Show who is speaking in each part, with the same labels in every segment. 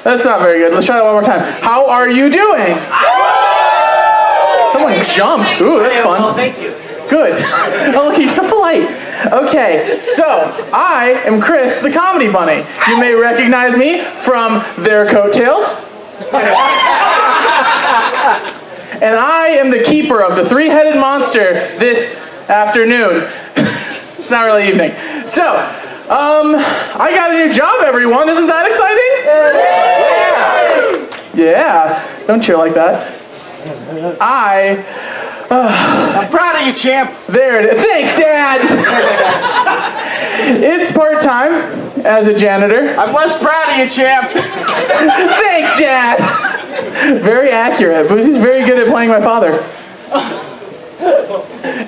Speaker 1: That's not very good. Let's try that one more time. How are you doing? Someone jumped. Ooh, that's fun.
Speaker 2: Well, thank you.
Speaker 1: Good. Oh, look, you're so polite. Okay, so I am Chris, the Comedy Bunny. You may recognize me from their coattails. And I am the keeper of the three-headed monster this afternoon. It's not really evening. So, I got a new job, everyone. Isn't that exciting? Yeah. Don't cheer like that. I'm
Speaker 2: proud of you, champ.
Speaker 1: There it is. Thanks, Dad. It's part-time as a janitor.
Speaker 2: I'm less proud of you, champ.
Speaker 1: Thanks, Dad. Very accurate. Boozy's very good at playing my father.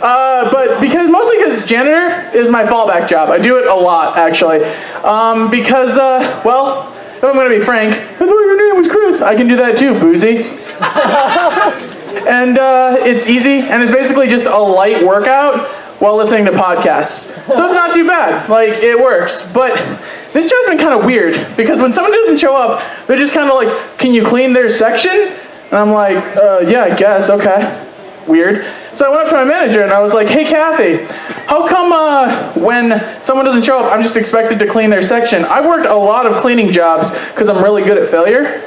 Speaker 1: But mostly because janitor is my fallback job. I do it a lot, actually. Because, if I'm going to be frank, I thought your name was Chris. I can do that too, Boozy. And it's easy, and it's basically just a light workout while listening to podcasts. So it's not too bad. Like, it works. But this job's been kind of weird, because when someone doesn't show up, they're just kind of like, can you clean their section? And I'm like, yeah, I guess, okay. Weird. So I went up to my manager, and I was like, hey, Kathy, how come when someone doesn't show up, I'm just expected to clean their section? I've worked a lot of cleaning jobs because I'm really good at failure.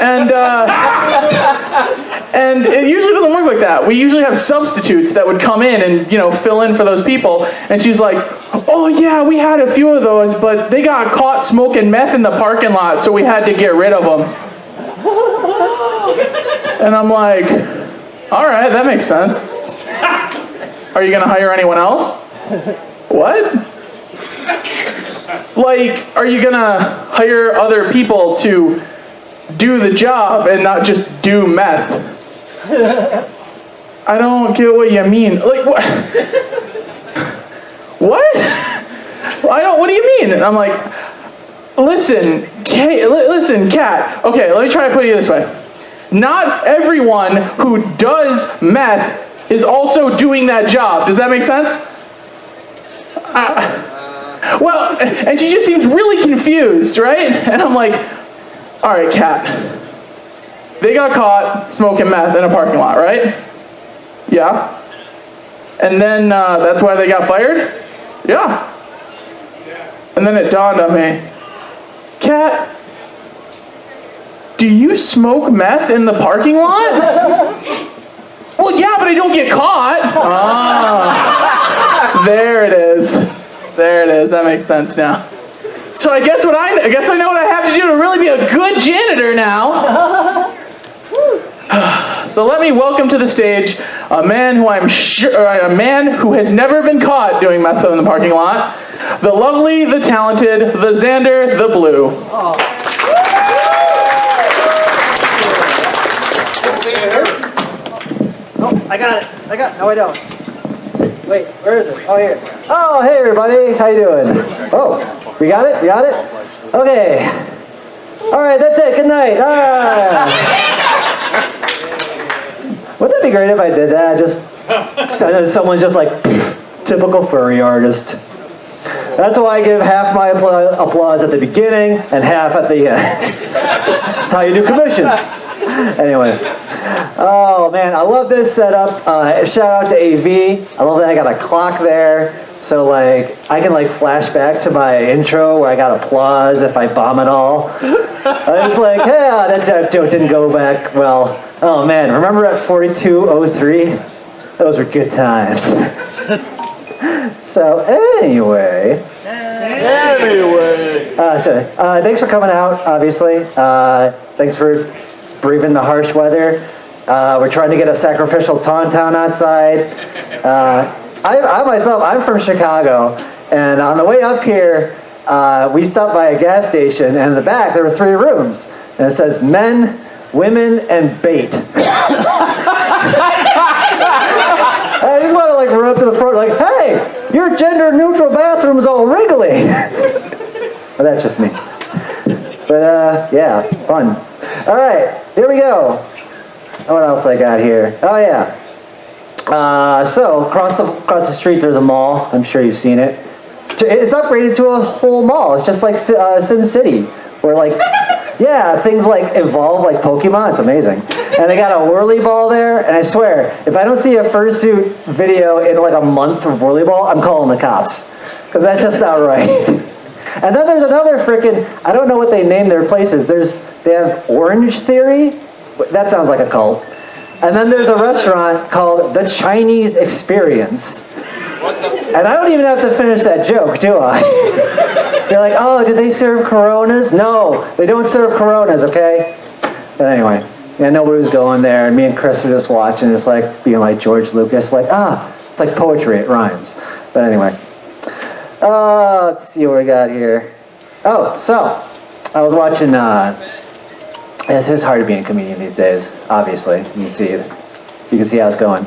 Speaker 1: And and it usually doesn't work like that. We usually have substitutes that would come in and, fill in for those people. And she's like, oh yeah, we had a few of those, but they got caught smoking meth in the parking lot, so we had to get rid of them. And I'm like, all right, that makes sense. Are you going to hire anyone else? What? Like, are you going to hire other people to do the job and not just do meth? I don't get what you mean. Like, what? What? What do you mean? And I'm like, listen, Kat. Okay, let me try to put it this way. Not everyone who does meth is also doing that job. Does that make sense? And she just seems really confused, right? And I'm like, all right, Kat. They got caught smoking meth in a parking lot, right? Yeah. And then that's why they got fired? Yeah. And then it dawned on me, Kat, do you smoke meth in the parking lot? Well, yeah, but I don't get caught. Ah, there it is. There it is. That makes sense now. So I guess I know what I have to do to really be a good janitor now. So let me welcome to the stage a man who has never been caught doing meth in the parking lot. The lovely, the talented, the Xander, the Blue.
Speaker 3: Oh, I got it. No, I don't. Wait, where is it? Oh, here. Oh, hey, everybody. How you doing? Oh, we got it? Okay. All right, that's it. Good night. Wouldn't that be great if I did that? Someone's just like, typical furry artist. That's why I give half my applause at the beginning and half at the end. That's how you do commissions. Anyway. Oh, man, I love this setup. Shout out to AV. I love that I got a clock there. So, I can, flash back to my intro where I got applause if I bomb it all. It's like, yeah, that joke didn't go back well. Oh, man, remember at 4203? Those were good times. So, anyway. Thanks for coming out, obviously. Thanks for braving the harsh weather. We're trying to get a sacrificial tauntaun outside. I'm from Chicago, and on the way up here, we stopped by a gas station, and in the back there were 3 rooms, and it says men, women, and bait. I just want to run up to the front hey, your gender-neutral bathroom's all wriggly. But that's just me. But yeah, fun. All right, here we go. What else I got here? Oh yeah. So across the street there's a mall. I'm sure you've seen it. It's upgraded to a whole mall. It's just like Sim City, where Yeah, things like evolve like Pokemon. It's amazing. And they got a whirly ball there, and I swear, if I don't see a fursuit video in like a month of whirly ball, I'm calling the cops. Because that's just not right. And then there's another frickin', I don't know what they name their places. They have Orange Theory. That sounds like a cult. And then there's a restaurant called The Chinese Experience. And I don't even have to finish that joke, do I? You're like, oh, do they serve Coronas? No, they don't serve Coronas, okay? But anyway, yeah, nobody was going there, and me and Chris were just watching, just like being like George Lucas, like, it's like poetry, it rhymes. But anyway, let's see what we got here. Oh, so, I was watching, it's hard to be a comedian these days, obviously. You can see it. You can see how it's going.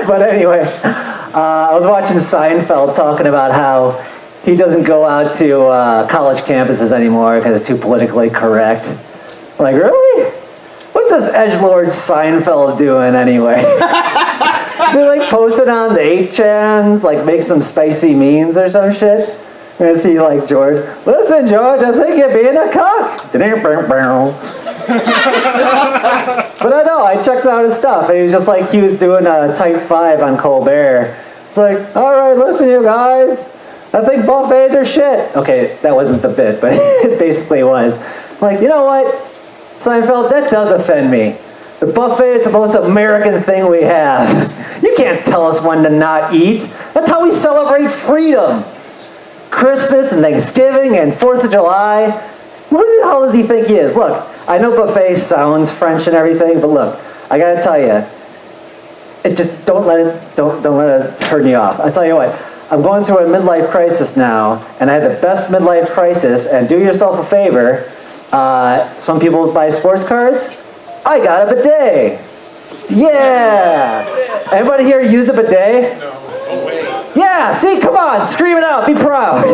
Speaker 3: But anyway, I was watching Seinfeld talking about how he doesn't go out to college campuses anymore because it's too politically correct. I'm like, really? What's this edgelord Seinfeld doing anyway? They like post it on the 8chans, like make some spicy memes or some shit. You're gonna see like George. Listen, George, I think you're being a cock. But I know, I checked out his stuff, and he was just like, he was doing a Type 5 on Colbert. It's like, alright, listen you guys, I think buffets are shit. Okay, that wasn't the bit, but it basically was. I'm like, you know what, Seinfeld, that does offend me. The buffet is the most American thing we have. You can't tell us when to not eat. That's how we celebrate freedom. Christmas and Thanksgiving and 4th of July. Who the hell does he think he is? Look, I know buffet sounds French and everything, but look, I gotta tell you, it just don't let it turn you off. I tell you what, I'm going through a midlife crisis now, and I have the best midlife crisis. And do yourself a favor. Some people buy sports cars. I got a bidet. Yeah. Anybody here use a bidet? No. Yeah, see, come on, scream it out, be proud.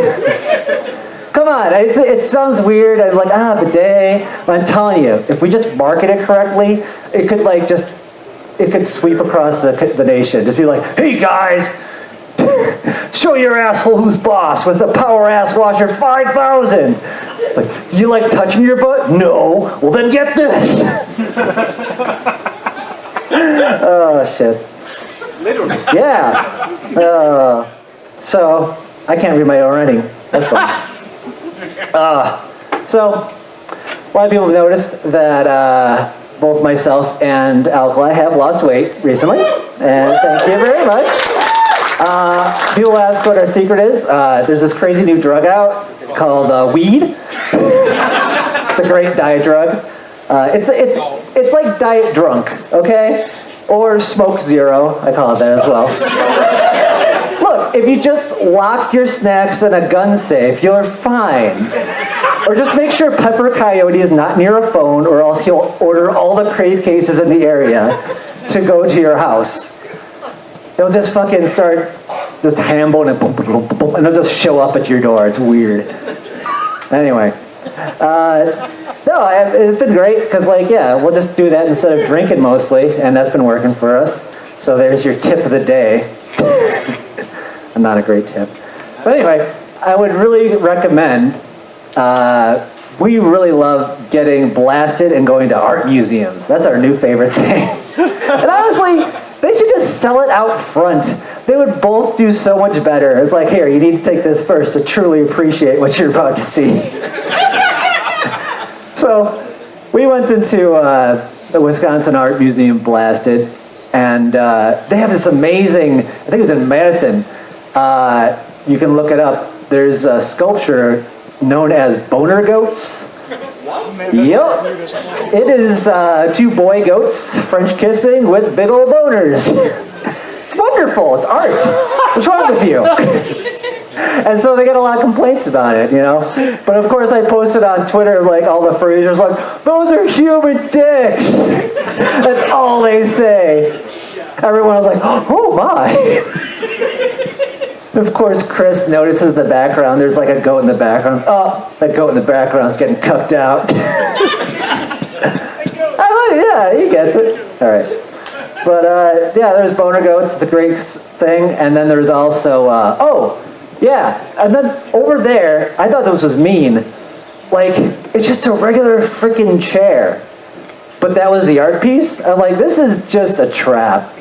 Speaker 3: Come on, it sounds weird, I'm like, bidet, but I'm telling you, if we just market it correctly, it could sweep across the nation. Just be like, hey guys, show your asshole who's boss with the Power Ass Washer 5000. Like, you like touching your butt? No. Well then get this. Oh shit.
Speaker 2: Literally.
Speaker 3: Yeah. So, I can't read my own writing. That's fine. So, a lot of people have noticed that both myself and Alkali have lost weight recently. And thank you very much. People ask what our secret is. There's this crazy new drug out called weed. It's a great diet drug. It's like diet drunk, okay? Or smoke zero, I call it that as well. Look, if you just lock your snacks in a gun safe, you're fine. Or just make sure Pepper Coyote is not near a phone, or else he'll order all the crave cases in the area to go to your house. They'll just fucking start just handling and boom, boom, boom, boom, and they'll just show up at your door. It's weird. Anyway. No, it's been great because, we'll just do that instead of drinking mostly, and that's been working for us. So there's your tip of the day. Not a great tip. But anyway, I would really recommend, we really love getting blasted and going to art museums. That's our new favorite thing. And honestly, they should just sell it out front. They would both do so much better. It's like, here, you need to take this first to truly appreciate what you're about to see. So, we went into the Wisconsin Art Museum blasted, and they have this amazing, I think it was in Madison, you can look it up, there's a sculpture known as boner goats. Yep. It is two boy goats French kissing with big old boners. It's wonderful, it's art. What's wrong with you? And so they get a lot of complaints about it, you know. But of course I posted on Twitter, like, all the furries like, those are human dicks. That's all they say. Everyone was like, oh my. Of course, Chris notices the background. There's like a goat in the background. Oh, that goat in the background is getting cucked out. Yeah, he gets it. All right. But there's boner goats. It's a great thing. And then there's also, and then over there, I thought this was mean. Like, it's just a regular freaking chair. But that was the art piece. I'm like, this is just a trap.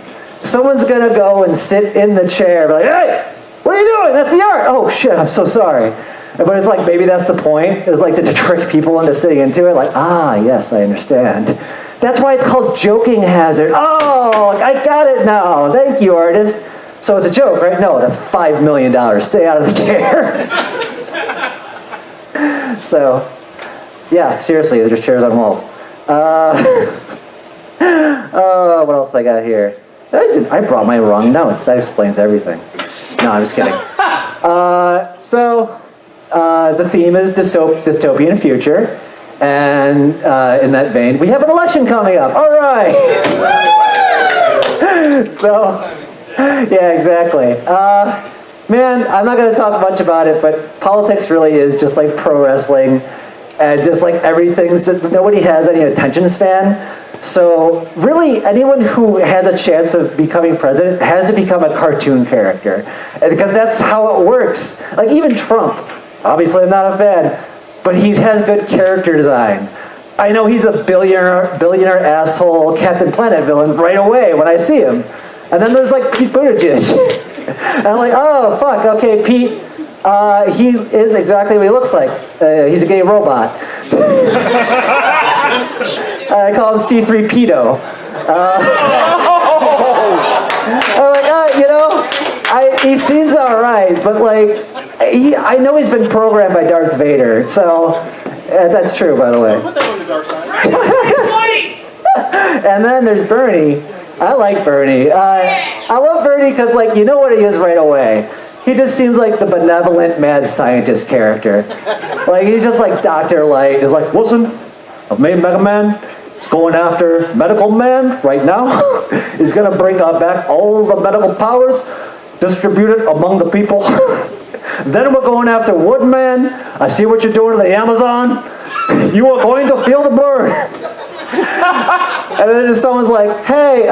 Speaker 3: Someone's gonna go and sit in the chair, be like, hey, what are you doing? That's the art. Oh shit, I'm so sorry. But it's like, maybe that's the point. It's like to trick people into sitting into it. Like, yes, I understand. That's why it's called joking hazard. Oh, I got it now. Thank you, artist. So it's a joke, right? No, that's $5 million. Stay out of the chair. So, yeah, seriously, there's just chairs on walls. What else I got here? I brought my wrong notes. That explains everything. No, I'm just kidding. The theme is dystopian future. And in that vein, we have an election coming up. All right. So, yeah, exactly. Man, I'm not going to talk much about it, but politics really is just like pro wrestling. And just like nobody has any attention span. So really, anyone who has a chance of becoming president has to become a cartoon character. Because that's how it works. Like even Trump, obviously I'm not a fan, but he has good character design. I know he's a billionaire asshole Captain Planet villain right away when I see him. And then there's like Pete Buttigieg. And I'm like, oh fuck, okay, Pete, he is exactly what he looks like. He's a gay robot. I call him C3PEDO. I'm like, he seems alright, but like, I know he's been programmed by Darth Vader, so that's true, by the way.
Speaker 2: Put that on the dark side.
Speaker 3: And then there's Bernie. I like Bernie. I love Bernie because, like, you know what he is right away. He just seems like the benevolent mad scientist character. Like, he's just like Dr. Light. He's like, listen, I've made Mega Man. He's going after Medical Man right now. He's going to bring back all the medical powers, distribute it among the people. Then we're going after Woodman. I see what you're doing to the Amazon. You are going to feel the burn. And then someone's like, hey,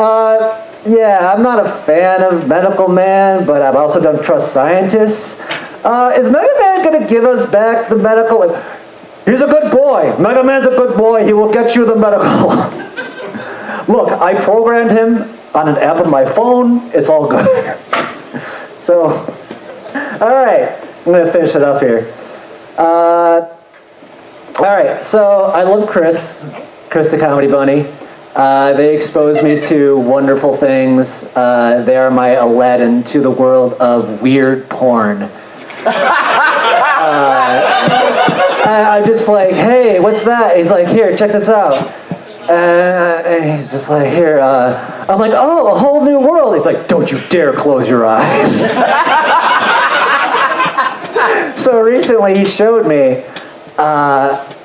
Speaker 3: yeah, I'm not a fan of Medical Man, but I've also don't trust scientists. Is Mega Man going to give us back the medical? He's a good boy. Mega Man's a good boy. He will get you the medical. Look, I programmed him on an app on my phone. It's all good. So, all right. I'm going to finish it up here. All right. So, I love Chris the Comedy Bunny. They exposed me to wonderful things. They are my Aladdin to the world of weird porn. I'm just like, hey, what's that? He's like, here, check this out. And he's just like, here. I'm like, oh, a whole new world. He's like, don't you dare close your eyes. So recently he showed me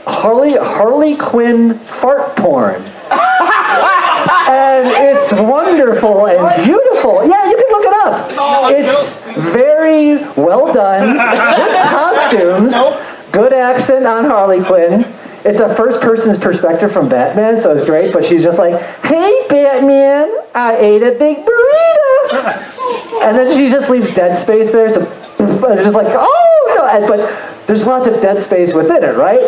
Speaker 3: Harley Quinn fart porn. And it's wonderful and beautiful. Yeah, you can look it up. It's very well done. Good costumes. Good accent on Harley Quinn. It's a first person's perspective from Batman, so it's great. But she's just like, hey, Batman, I ate a big burrito. And then she just leaves dead space there. So it's just like, oh, no. But there's lots of dead space within it, right?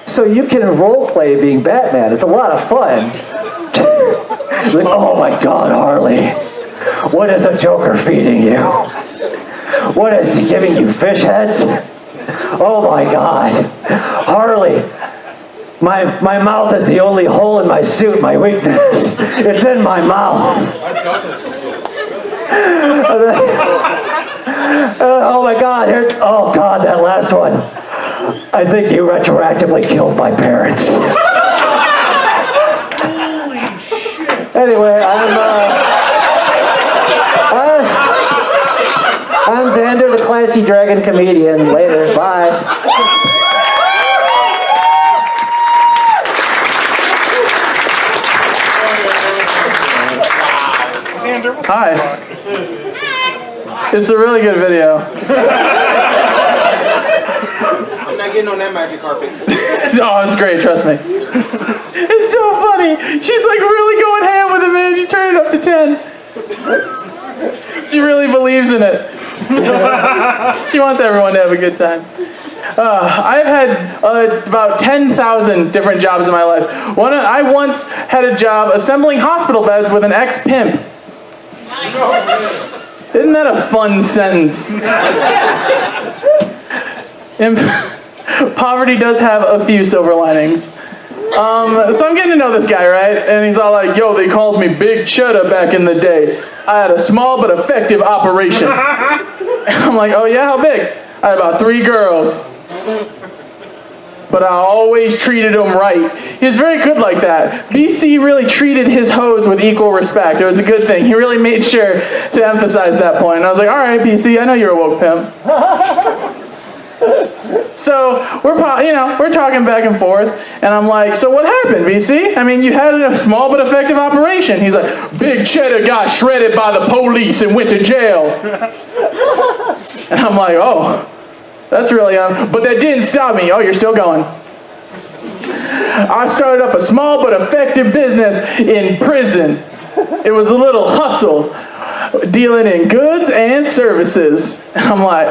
Speaker 3: So you can role play being Batman. It's a lot of fun. Like, oh my God, Harley. What is the Joker feeding you? What is he giving you, fish heads? Oh my God. Harley, my mouth is the only hole in my suit, my weakness. It's in my mouth. Oh my God, oh God, that last one. I think you retroactively killed my parents. Anyway, I'm Xander, the classy dragon comedian. Later, bye.
Speaker 2: Xander, what the
Speaker 1: Hi.
Speaker 2: fuck?
Speaker 1: It's a really good video.
Speaker 2: I'm not getting on that magic carpet.
Speaker 1: Oh, it's great, trust me. It's so funny. She's like really going ham with it, man. She's turning it up to 10. She really believes in it. She wants everyone to have a good time. I've had about 10,000 different jobs in my life. I once had a job assembling hospital beds with an ex-pimp. Isn't that a fun sentence? Poverty does have a few silver linings. So I'm getting to know this guy, right? And he's all like, yo, they called me Big Cheddar back in the day. I had a small but effective operation. I'm like, oh yeah, how big? I had about 3 girls. But I always treated them right. He was very good like that. BC really treated his hoes with equal respect. It was a good thing. He really made sure to emphasize that point. And I was like, all right, BC, I know you're a woke pimp. So we're talking back and forth, and I'm like, so what happened, BC? I mean, you had a small but effective operation. He's like, Big Cheddar got shredded by the police and went to jail. And I'm like, oh, that's really but that didn't stop me. Oh, you're still going. I started up a small but effective business in prison. It was a little hustle, dealing in goods and services. And I'm like,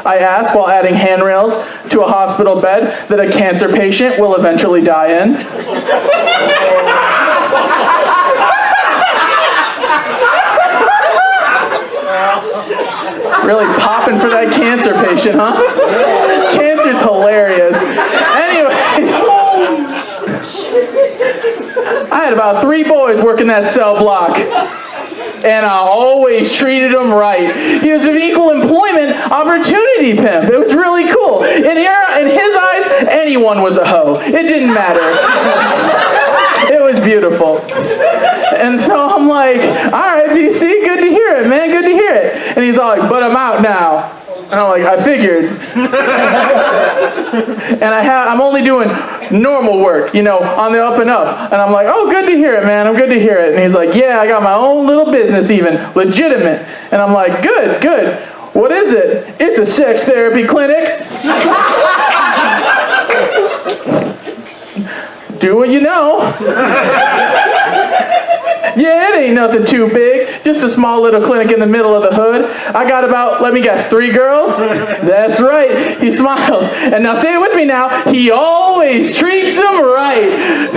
Speaker 1: I asked while adding handrails to a hospital bed that a cancer patient will eventually die in. Really popping for that cancer patient, huh? Cancer's hilarious. Anyways, I had about 3 boys working that cell block. And I always treated him right. He was an equal employment opportunity pimp. It was really cool. In his eyes, anyone was a hoe. It didn't matter. It was beautiful. And so I'm like, all right, BC, good to hear it, man, good to hear it. And he's all like, but I'm out now. And I'm like, I figured. And I'm only doing normal work, on the up and up. And I'm like, oh, good to hear it, man. I'm good to hear it. And he's like, yeah, I got my own little business even, legitimate. And I'm like, good. What is it? It's a sex therapy clinic. Do what you know. Yeah, it ain't nothing too big. Just a small little clinic in the middle of the hood. I got about, let me guess, 3 girls? That's right. He smiles. And now say it with me now. He always treats them right.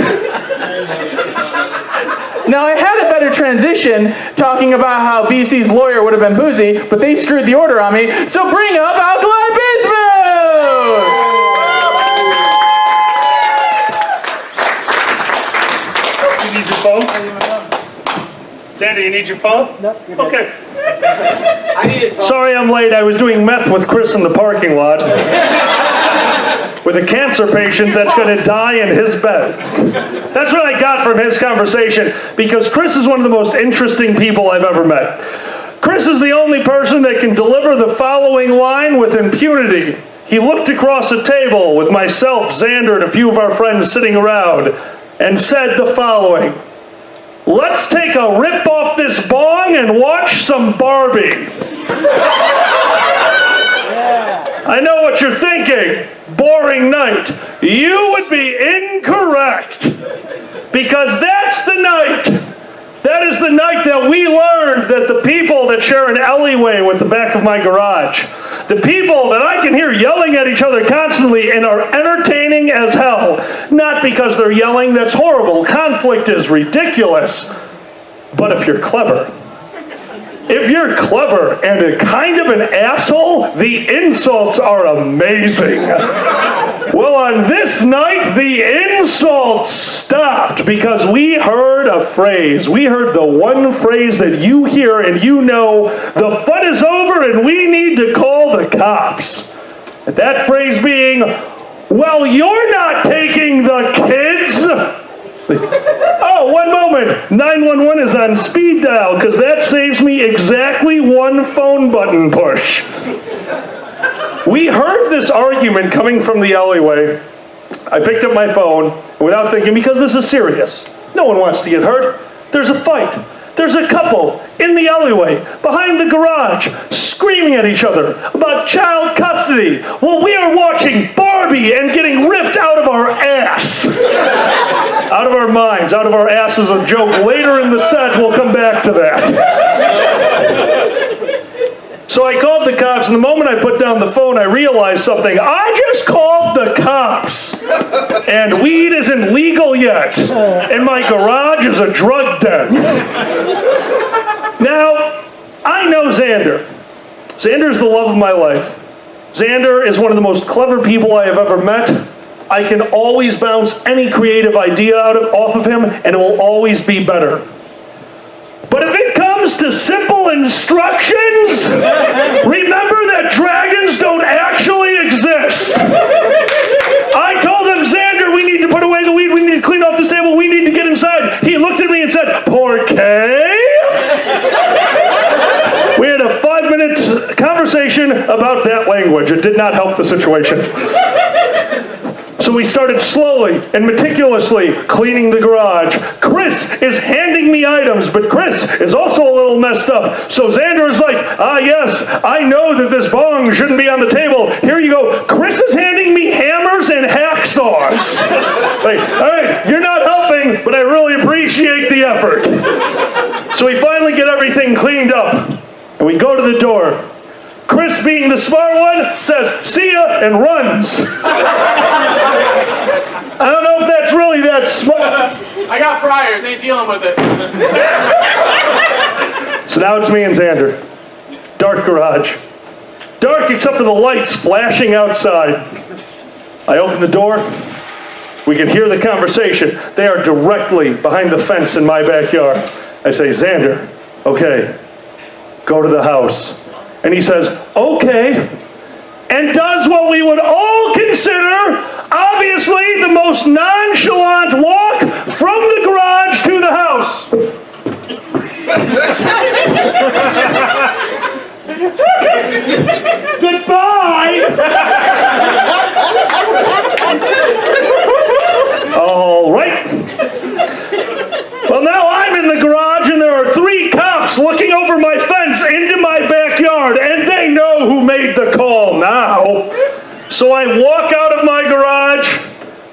Speaker 1: Now, I had a better transition talking about how BC's lawyer would have been boozy, but they screwed the order on me. So bring up Alkali Bismuth!
Speaker 4: You need your phone? Sandy, you need your phone?
Speaker 3: No, you're good.
Speaker 4: Okay.
Speaker 2: I need his phone.
Speaker 4: Sorry I'm late. I was doing meth with Chris in the parking lot. With a cancer patient that's going to die in his bed. That's what I got from his conversation, because Chris is one of the most interesting people I've ever met. Chris is the only person that can deliver the following line with impunity. He looked across a table with myself, Xander, and a few of our friends sitting around, and said the following: let's take a rip off this bong and watch some Barbie. I know what you're thinking. Boring night. You would be incorrect. Because that's the night. That is the night that we learned that the people that share an alleyway with the back of my garage, the people that I can hear yelling at each other constantly and are entertaining as hell, not because they're yelling, that's horrible. Conflict is ridiculous. But if you're clever and a kind of an asshole, the insults are amazing. Well, on this night, the insults stopped because we heard a phrase. We heard the one phrase that you hear and you know, the fun is over and we need to call the cops. And that phrase being, well, you're not taking the kids. Oh, one moment. 911 is on speed dial because that saves me exactly 1 phone button push. We heard this argument coming from the alleyway. I picked up my phone without thinking, because this is serious. No one wants to get hurt. There's a fight. there's a couple in the alleyway behind the garage screaming at each other about child custody while we are watching Barbie and getting ripped out of our ass. Out of our minds, out of our asses, a joke. Later in the set, we'll come back to that. So I called the cops, and the moment I put down the phone, I realized something. I just called the cops, and weed isn't legal yet, and my garage is a drug den. Now, I know Xander. Xander is the love of my life. Xander is one of the most clever people I have ever met. I can always bounce any creative idea off of him, and it will always be better. But if it comes to simple instructions, remember that dragons don't actually exist. I told him, Xander, we need to put away the weed, we need to clean off this table, we need to get inside. He looked at me and said, "Por qué?" We had a 5-minute conversation about that language. It did not help the situation. So we started slowly and meticulously cleaning the garage. Chris is handing me items, but Chris is also a little messed up. So Xander is like, yes, I know that this bong shouldn't be on the table. Here you go. Chris is handing me hammers and hacksaws. Like, all right, you're not helping, but I really appreciate the effort. So we finally get everything cleaned up, and we go to the door. Chris, being the smart one, says, "See ya," and runs. I don't know if that's really that smart.
Speaker 1: I got priors, ain't dealing with it.
Speaker 4: So now it's me and Xander. Dark garage. Dark except for the lights flashing outside. I open the door. We can hear the conversation. They are directly behind the fence in my backyard. I say, "Xander, okay, go to the house." And he says, "Okay," and does what we would all consider, obviously, the most nonchalant walk from the garage to the house. Goodbye! All right. Well, now I'm in the garage, and there are 3 cops looking over my fence into my backyard, and they know who made the call now. So I walk out of my garage,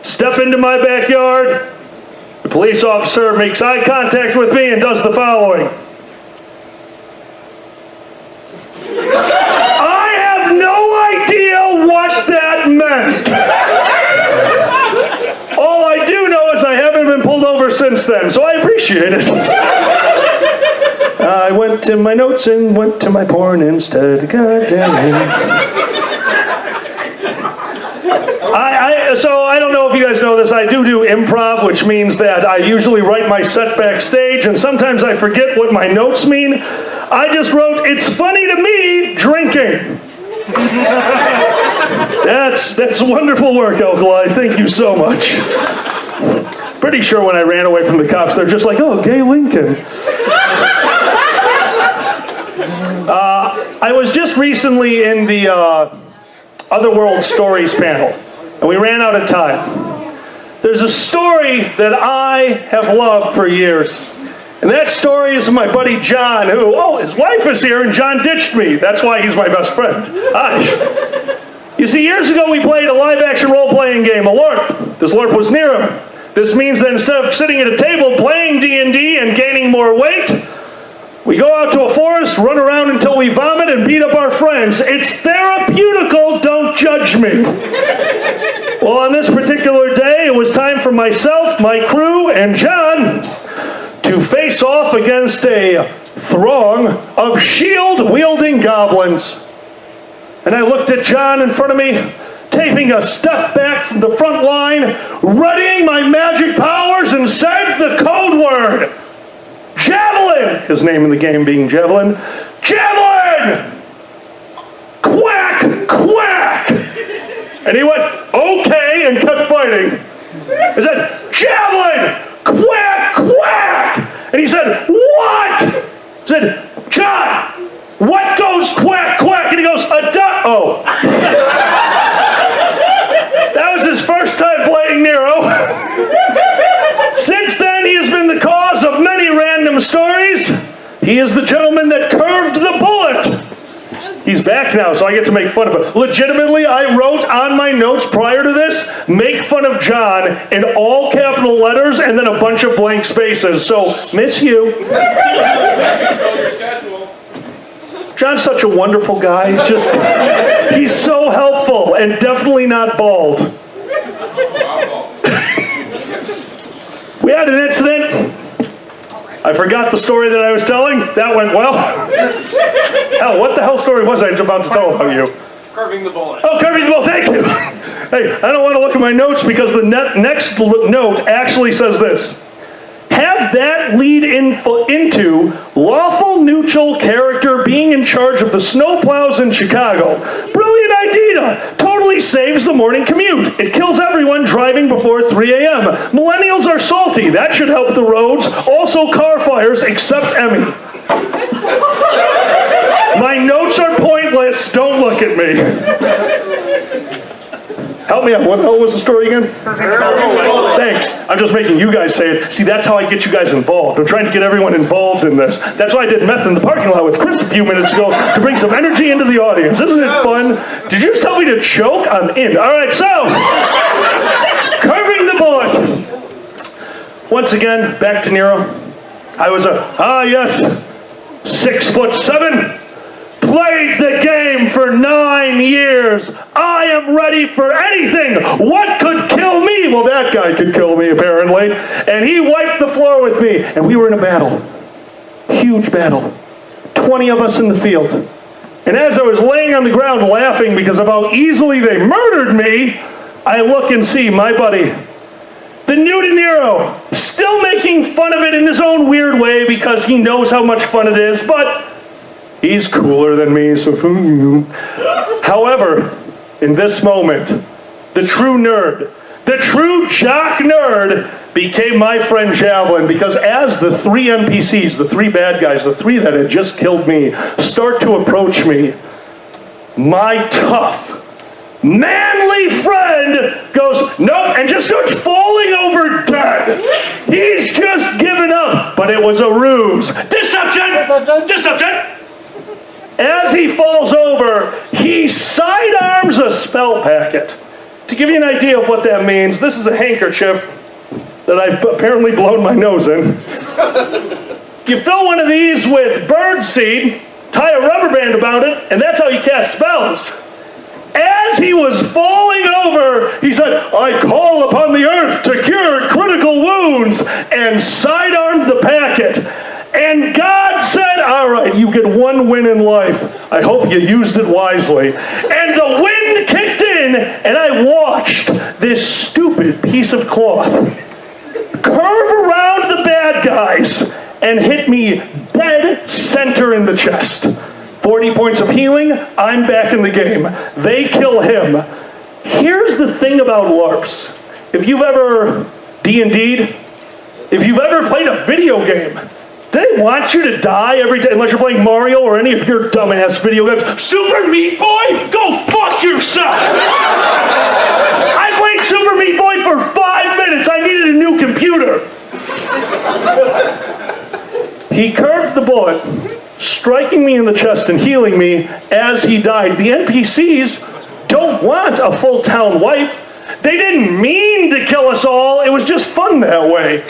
Speaker 4: step into my backyard. The police officer makes eye contact with me and does the following. I have no idea what that meant. All I do know is I haven't been pulled over since then, so I appreciate it. I went to my notes and went to my porn instead. God damn it. So I don't know if you guys know this. I do improv, which means that I usually write my set backstage, and sometimes I forget what my notes mean. I just wrote, "It's funny to me, drinking." That's wonderful work, Alkali. Thank you so much. Pretty sure when I ran away from the cops, they're just like, "Oh, gay Lincoln." I was just recently in the Otherworld Stories panel, and we ran out of time. There's a story that I have loved for years. And that story is my buddy John, who, his wife is here, and John ditched me. That's why he's my best friend. Hi. You see, years ago we played a live-action role-playing game, a LARP. This LARP was near him. This means that instead of sitting at a table playing D&D and gaining more weight, we go out to a forest, run around until we vomit, and beat up our friends. It's therapeutical, don't judge me. Well, on this particular day, it was time for myself, my crew, and John to face off against a throng of shield-wielding goblins. And I looked at John in front of me, taking a step back from the front line, readying my magic powers, and said the code word. Javelin! His name in the game being Javelin. Javelin! Quack! Quack! And he went, "Okay," and kept fighting. I said, "Javelin! Quack! Quack!" And he said, "What?" I said, "John, what goes quack, quack?" And he goes, "A duck." Oh. That was his first time playing Nero. Since then, he has been the cause of many random stories. He is the gentleman that curved the bullet. He's back now, so I get to make fun of him. Legitimately, I wrote on my notes prior to this, make fun of John in all capital letters and then a bunch of blank spaces. So, miss you. John's such a wonderful guy. He's so helpful and definitely not bald. We had an incident. I forgot the story that I was telling. That went well. Hell, what the hell story was I about to tell about you?
Speaker 2: Curving the bullet.
Speaker 4: Oh, curving the bullet, thank you. Hey, I don't want to look at my notes because the next note actually says this. Have that lead into lawful neutral character being in charge of the snowplows in Chicago. Brilliant idea. Totally saves the morning commute. It kills everyone driving before 3 a.m. Millennials are salty. That should help the roads. Also car fires, except Emmy. My notes are pointless. Don't look at me. Help me out. What the hell was the story again? Thanks. I'm just making you guys say it. See, that's how I get you guys involved. I'm trying to get everyone involved in this. That's why I did meth in the parking lot with Chris a few minutes ago to bring some energy into the audience. Isn't it fun? Did you just tell me to choke? I'm in. All right, so curving the bullet. Once again, back to Nero. I was 6'7". Played the game for 9 years. I am ready for anything. What could kill me? Well, that guy could kill me, apparently. And he wiped the floor with me. And we were in a battle. Huge battle. 20 of us in the field. And as I was laying on the ground laughing because of how easily they murdered me, I look and see my buddy, the new De Niro, still making fun of it in his own weird way because he knows how much fun it is, but he's cooler than me, so however, in this moment, the true nerd, the true jock nerd became my friend Javelin, because as the 3 NPCs, the 3 bad guys, the 3 that had just killed me, start to approach me, my tough, manly friend goes, nope, and just starts falling over dead. He's just given up, but it was a ruse. Deception! Deception! As he falls over, he sidearms a spell packet. To give you an idea of what that means, this is a handkerchief that I've apparently blown my nose in. You fill one of these with bird seed, tie a rubber band about it, and that's how you cast spells. As he was falling over, he said, I call upon the earth to cure critical wounds, and sidearmed the packet. And God said, all right, you get 1 win in life. I hope you used it wisely. And the wind kicked in, and I watched this stupid piece of cloth curve around the bad guys and hit me dead center in the chest. 40 points of healing, I'm back in the game. They kill him. Here's the thing about LARPs. If you've ever D&D'd, if you've ever played a video game, they want you to die every day, unless you're playing Mario or any of your dumbass video games. Super Meat Boy? Go fuck yourself! I played Super Meat Boy for 5 minutes. I needed a new computer. He curved the bullet, striking me in the chest and healing me as he died. The NPCs don't want a full town wipe. They didn't mean to kill us all. It was just fun that way.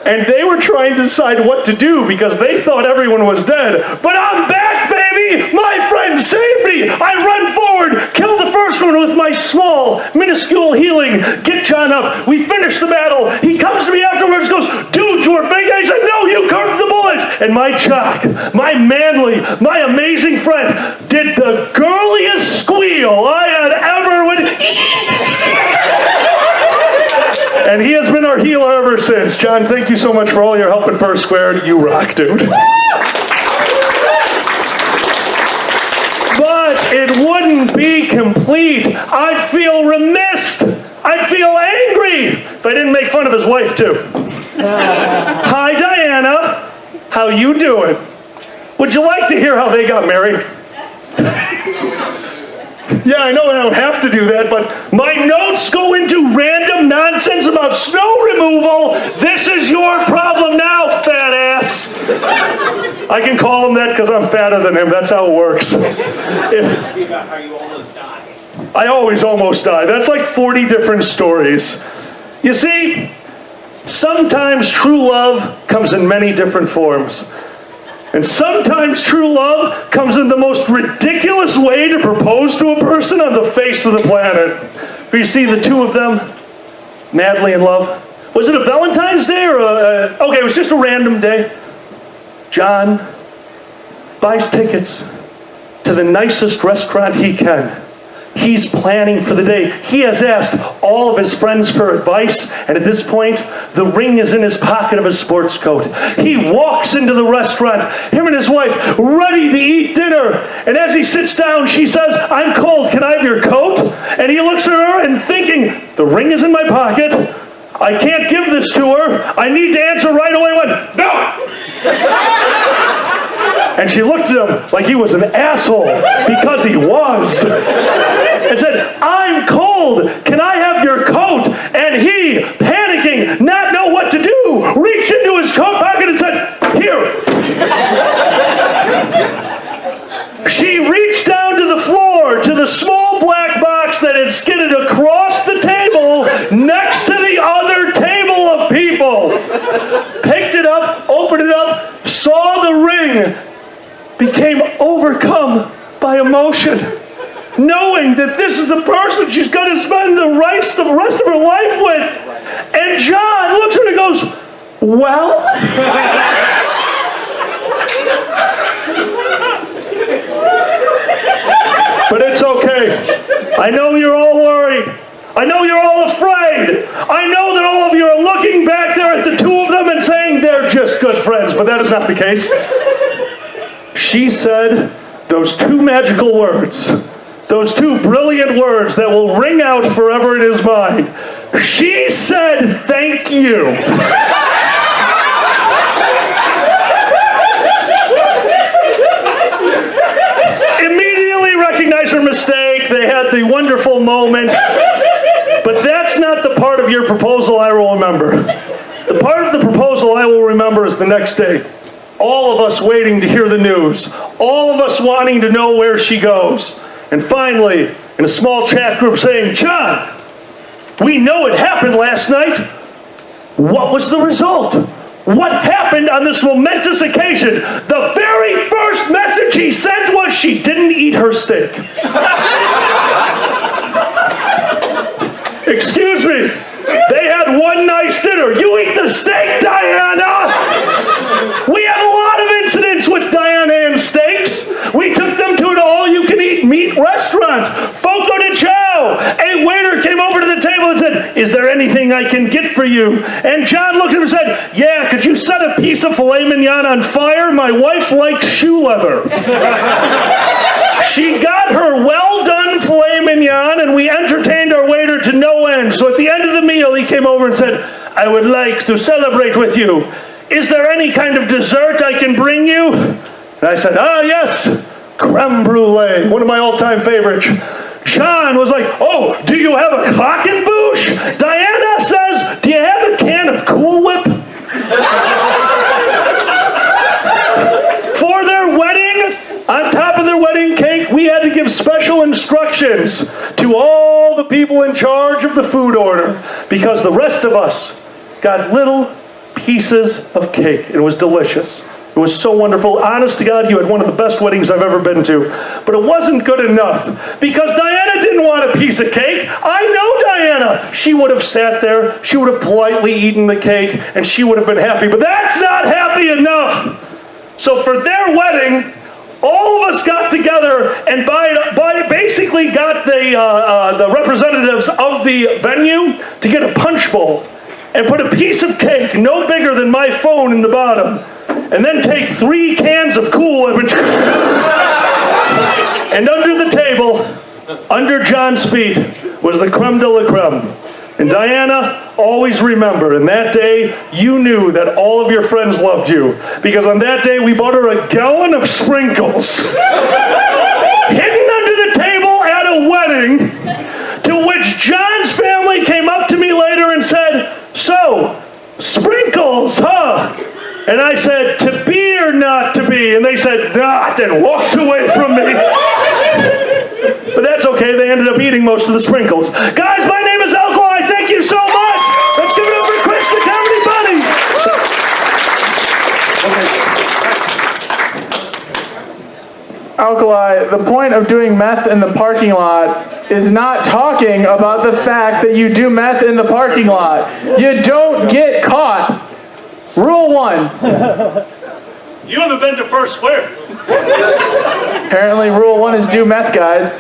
Speaker 4: And they were trying to decide what to do because they thought everyone was dead. But I'm back, baby! My friend saved me! I run forward, kill the first one with my small, minuscule healing, get John up. We finish the battle. He comes to me afterwards, goes, dude, you were fake? I said, no, you curved the bullet! And my jock, my manly, my amazing friend, did the girliest squeal I had ever And he has been our healer ever since. John, thank you so much for all your help in Fursquared. You rock, dude. But it wouldn't be complete. I'd feel remiss. I'd feel angry if I didn't make fun of his wife, too. Hi, Diana. How you doing? Would you like to hear how they got married? Yeah, I know I don't have to do that, but my notes go into random nonsense about snow removal. This is your problem now, fat ass. I can call him that because I'm fatter than him. That's how it works.
Speaker 2: How you almost died.
Speaker 4: I always almost die. That's like 40 different stories. You see, sometimes true love comes in many different forms. And sometimes true love comes in the most ridiculous way to propose to a person on the face of the planet. But you see the two of them, madly in love. Was it a Valentine's Day or okay, it was just a random day. John buys tickets to the nicest restaurant he can. He's planning for the day. He has asked all of his friends for advice, and at this point, the ring is in his pocket of his sports coat. He walks into the restaurant, him and his wife, ready to eat dinner. And as he sits down, she says, "I'm cold, can I have your coat?" And he looks at her and thinking, the ring is in my pocket. I can't give this to her. I need to answer right away. Went, "No!" And she looked at him like he was an asshole, because he was. And said, "I'm cold. Can I have your coat?" And he, panicking, not know what to do, reached into his coat pocket and said, "Here." She reached down to the floor, to the small black box that had skidded across the table next to the other table of people. Picked it up, opened it up, saw the ring, became overcome by emotion, knowing that this is the person she's going to spend the rest of her life with. And John looks at her and goes, "Well?" But it's okay. I know you're all worried. I know you're all afraid. I know that all of you are looking back there at the two of them and saying they're just good friends, but that is not the case. She said those two magical words, those two brilliant words that will ring out forever in his mind. She said, "Thank you." Immediately recognized her mistake. They had the wonderful moment. But that's not the part of your proposal I will remember. The part of the proposal I will remember is the next day. All of us waiting to hear the news. All of us wanting to know where she goes. And finally, in a small chat group saying, "John, we know it happened last night. What was the result? What happened on this momentous occasion?" The very first message he sent was she didn't eat her steak. Excuse me. They had one nice dinner. You eat the steak, Diana! We had a lot of incidents with Diana and steaks. We took them to an all-you-can-eat meat restaurant. Fogo de Chao. A waiter came over to the table and said, "Is there anything I can get for you?" And John looked at him and said, "Yeah, could you set a piece of filet mignon on fire? My wife likes shoe leather." She got her well-done filet mignon, and we entertained our waiter to no end. So at the end of the meal, he came over and said, "I would like to celebrate with you. Is there any kind of dessert I can bring you?" And I said, "Yes, creme brulee, one of my all-time favorites." John was like, "Oh, do you have a cock and boosh?" Diana says, "Do you have a can of Cool Whip?" For their wedding, on top of their wedding cake, we had to give special instructions to all the people in charge of the food order, because the rest of us got little pieces of cake. It was delicious. It was so wonderful. Honest to God, you had one of the best weddings I've ever been to. But it wasn't good enough, because Diana didn't want a piece of cake. I know Diana. She would have sat there, she would have politely eaten the cake, and she would have been happy. But that's not happy enough. So for their wedding, all of us got together and basically got the representatives of the venue to get a punch bowl and put a piece of cake no bigger than my phone in the bottom, and then take 3 cans of Cool Whip and under the table, under John's feet, was the creme de la creme. And Diana, always remember, in that day, you knew that all of your friends loved you. Because on that day, we bought her a gallon of sprinkles. Hidden under the table at a And I said, to be or not to be? And they said, not, and walked away from me. But that's okay, they ended up eating most of the sprinkles. Guys, my name is Alkali. Thank you so much. Let's give it up for Chris, the Comedy Bunny.
Speaker 1: Alkali, the point of doing meth in the parking lot is not talking about the fact that you do meth in the parking lot. You don't get caught. Rule 1.
Speaker 4: You haven't been to Fursquared.
Speaker 1: Apparently rule 1 is do meth, guys.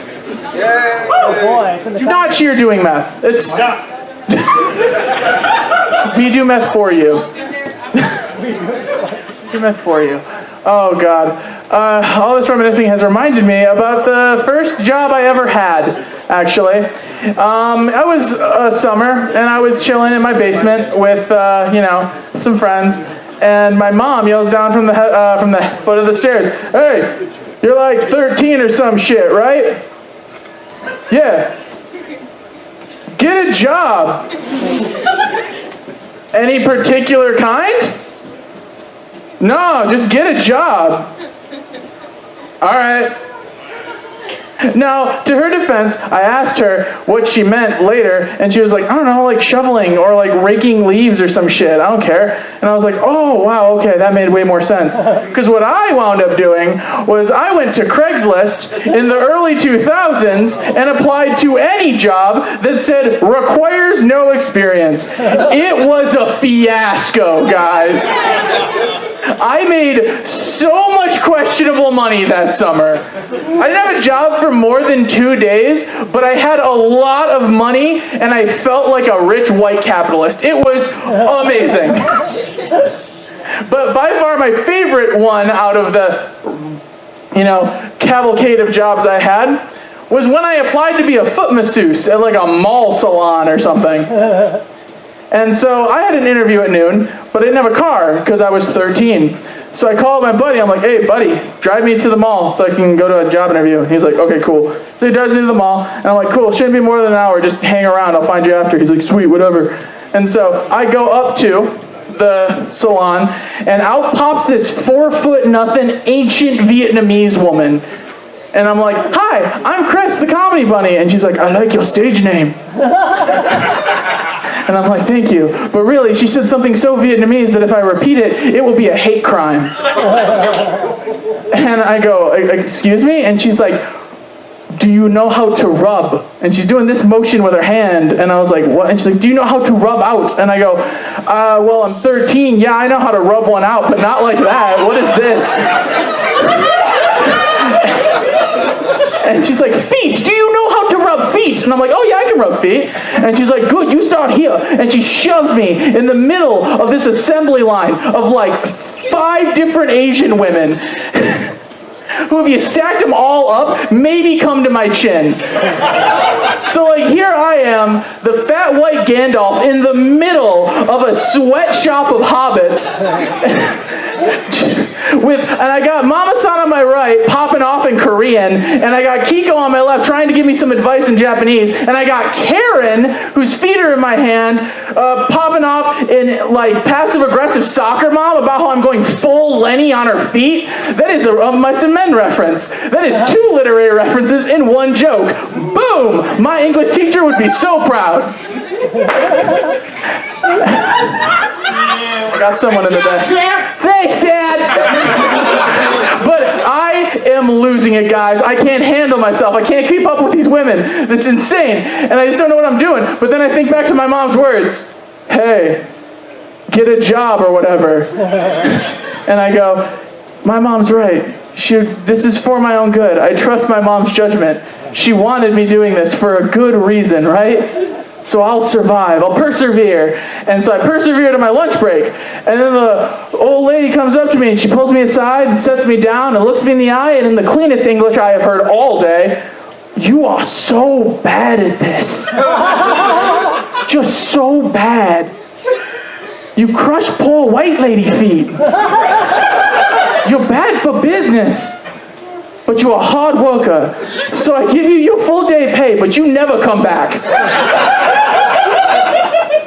Speaker 1: Do not cheer doing meth. It's we do meth for you. Do meth for you. Oh God. All this reminiscing has reminded me about the first job I ever had, actually. I was summer, and I was chilling in my basement with, some friends, and my mom yells down from the foot of the stairs, "Hey, you're like 13 or some shit, right? Yeah. Get a job." Any particular kind? No, just get a job. All right. Now, to her defense, I asked her what she meant later, and she was like, I don't know, like shoveling or like raking leaves or some shit. I don't care. And I was like, oh, wow, okay, that made way more sense. Because what I wound up doing was I went to Craigslist in the early 2000s and applied to any job that said requires no experience. It was a fiasco, guys. I made so much questionable money that summer. I didn't have a job for more than 2 days, but I had a lot of money, and I felt like a rich white capitalist. It was amazing. But by far my favorite one out of the, cavalcade of jobs I had was when I applied to be a foot masseuse at like a mall salon or something. And so I had an interview at noon, but I didn't have a car because I was 13. So I called my buddy. I'm like, hey, buddy, drive me to the mall so I can go to a job interview. And he's like, okay, cool. So he drives me to the mall, and I'm like, cool, it shouldn't be more than an hour. Just hang around. I'll find you after. He's like, sweet, whatever. And so I go up to the salon, and out pops this 4'0" ancient Vietnamese woman. And I'm like, hi, I'm Chris, the Comedy Bunny. And she's like, I like your stage name. And I'm like, thank you. But really, she said something so Vietnamese that if I repeat it, it will be a hate crime. And I go, excuse me? And she's like, do you know how to rub? And she's doing this motion with her hand. And I was like, what? And she's like, do you know how to rub out? And I go, well, I'm 13. Yeah, I know how to rub one out, but not like that. What is this? And she's like, feet, do you know how to rub feet? And I'm like, oh yeah, I can rub feet. And she's like, good, you start here. And she shoves me in the middle of this assembly line of like 5 different Asian women who, if you stacked them all up, maybe come to my chin. So like here I am, the fat white Gandalf in the middle of a sweatshop of hobbits. And I got Mama-san on my right, popping off in Korean, and I got Kiko on my left, trying to give me some advice in Japanese, and I got Karen, whose feet are in my hand, popping off in like passive-aggressive soccer mom about how I'm going full Lenny on her feet. That is a Mice and Men reference. That is 2 literary references in one joke. Boom! My English teacher would be so proud. I got someone in the back. Thanks, Dad! But I am losing it, guys. I can't handle myself. I can't keep up with these women. It's insane. And I just don't know what I'm doing. But then I think back to my mom's words. Hey, get a job or whatever. And I go, my mom's right. This is for my own good. I trust my mom's judgment. She wanted me doing this for a good reason, right? So I'll survive. I'll persevere. And so I persevered to my lunch break. And then the old lady comes up to me and she pulls me aside and sets me down and looks me in the eye, and in the cleanest English I have heard all day, you are so bad at this. Just so bad. You crush poor white lady feet. You're bad for business. But you're a hard worker. So I give you your full day pay, but you never come back.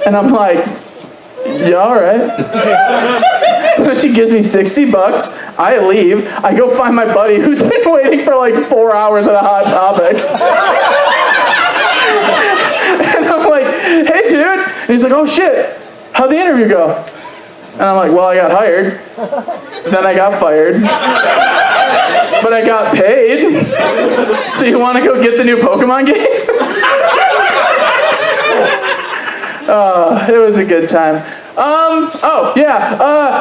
Speaker 1: And I'm like, yeah, all right. So she gives me $60. I leave. I go find my buddy who's been waiting for like 4 hours at a Hot Topic. And I'm like, hey, dude. And he's like, oh, shit. How'd the interview go? And I'm like, well, I got hired. Then I got fired. But I got paid. So you want to go get the new Pokemon game? It was a good time.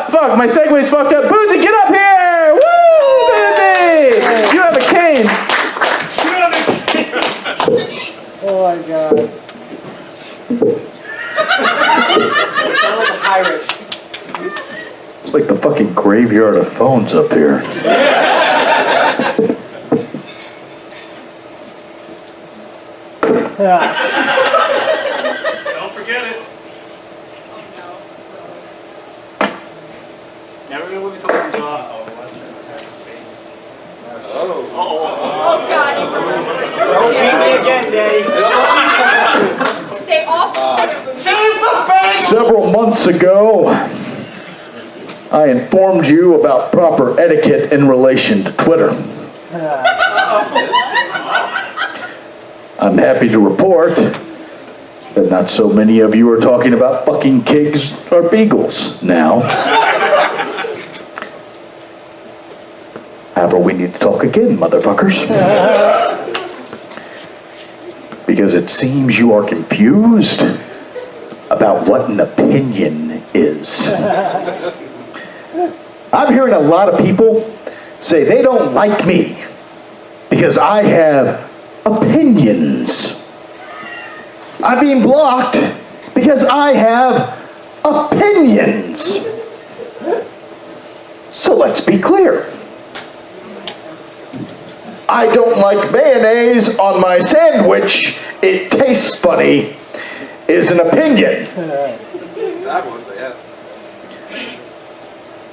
Speaker 1: Fuck, my segway's fucked up. Boozy, get up here! Woo, Boozy! You have a cane.
Speaker 3: Oh my god.
Speaker 5: Sound like a pirate.
Speaker 6: It's like the fucking graveyard of phones up here.
Speaker 2: Don't forget it. Never gonna move the cones off.
Speaker 7: Oh, God.
Speaker 5: Don't beat me again, Daddy.
Speaker 7: Stay off.
Speaker 6: Several months ago, I informed you about proper etiquette in relation to Twitter. I'm happy to report that not so many of you are talking about fucking kids or beagles now. However, we need to talk again, motherfuckers. Because it seems you are confused about what an opinion is. I'm hearing a lot of people say they don't like me because I have opinions. I'm being blocked because I have opinions. So let's be clear. I don't like mayonnaise on my sandwich. It tastes funny is an opinion.